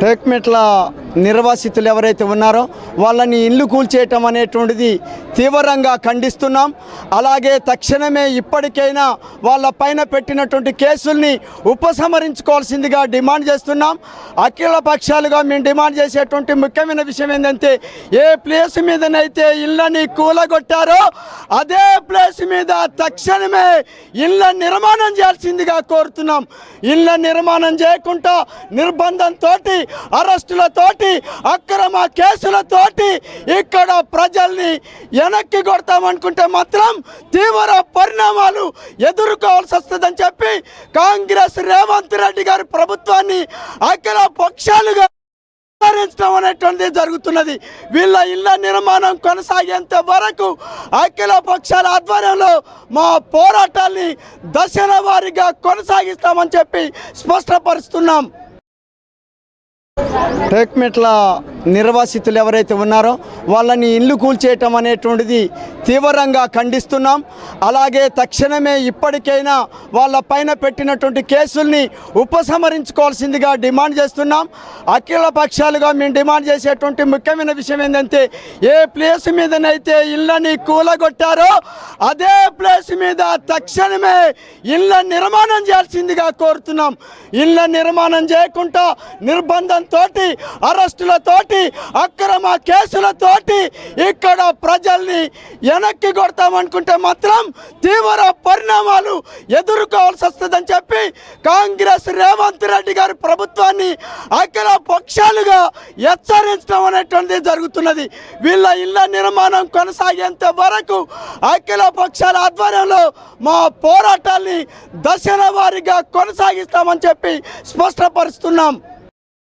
టేక్మెట్ల నిర్వాసితులు ఎవరైతే ఉన్నారో వాళ్ళని ఇల్లు కూల్చేయటం అనేటువంటిది తీవ్రంగా ఖండిస్తున్నాం. అలాగే తక్షణమే ఇప్పటికైనా వాళ్ళ పైన పెట్టినటువంటి కేసుల్ని ఉపసంహరించుకోవాల్సిందిగా డిమాండ్ చేస్తున్నాం. అఖిల పక్షాలుగా మేము డిమాండ్ చేసేటువంటి ముఖ్యమైన విషయం ఏంటంటే, ఏ ప్లేస్ మీదనైతే ఇళ్ళని కూలగొట్టారో అదే ప్లేస్ మీద తక్షణమే ఇళ్ళ నిర్మాణం చేయాల్సిందిగా కోరుతున్నాం. ఇళ్ళ నిర్మాణం చేయకుండా నిర్బంధంతో, అరెస్టులతోటి, అక్రమ కేసులతోటి ఇక్కడ ప్రజల్ని వెనక్కి కొడతామనుకుంటే మాత్రం తీవ్ర పరిణామాలు ఎదుర్కోవాల్సి వస్తుందని చెప్పి కాంగ్రెస్ రేవంత్ రెడ్డి గారి ప్రభుత్వాన్ని అఖిల పక్షాలుగా అనేటువంటిది జరుగుతున్నది. వీళ్ళ ఇళ్ల నిర్మాణం కొనసాగేంత వరకు అఖిల పక్షాల ఆధ్వర్యంలో మా పోరాటాన్ని దశల వారీగా కొనసాగిస్తామని చెప్పి స్పష్టపరుస్తున్నాం. టేక్మెట్ల నిర్వాసితులు ఎవరైతే ఉన్నారో వాళ్ళని ఇల్లు కూల్చేయటం అనేటువంటిది తీవ్రంగా ఖండిస్తున్నాం. అలాగే తక్షణమే ఇప్పటికైనా వాళ్ళ పైన పెట్టినటువంటి కేసుల్ని ఉపసంహరించుకోవాల్సిందిగా డిమాండ్ చేస్తున్నాం. అఖిల పక్షాలుగా మేము డిమాండ్ చేసేటువంటి ముఖ్యమైన విషయం ఏంటంటే, ఏ ప్లేస్ మీదనైతే ఇళ్ళని కూలగొట్టారో అదే ప్లేస్ మీద తక్షణమే ఇళ్ళ నిర్మాణం చేయాల్సిందిగా కోరుతున్నాం. ఇళ్ళ నిర్మాణం చేయకుండా నిర్బంధంతో, అరెస్టులతోటి, అక్రమ కేసులతోటి ఇక్కడ ప్రజల్ని వెనక్కి కొడతామనుకుంటే మాత్రం తీవ్ర పరిణామాలు ఎదుర్కోవాల్సి వస్తుందని చెప్పి కాంగ్రెస్ రేవంత్ రెడ్డి గారి ప్రభుత్వాన్ని అఖిల పక్షాలుగా హెచ్చరించడం అనేటువంటిది జరుగుతున్నది. వీళ్ళ ఇళ్ల నిర్మాణం కొనసాగేంత వరకు అఖిల పక్షాల ఆధ్వర్యంలో మా పోరాటాన్ని దశల వారీగా కొనసాగిస్తామని చెప్పి స్పష్టపరుస్తున్నాం.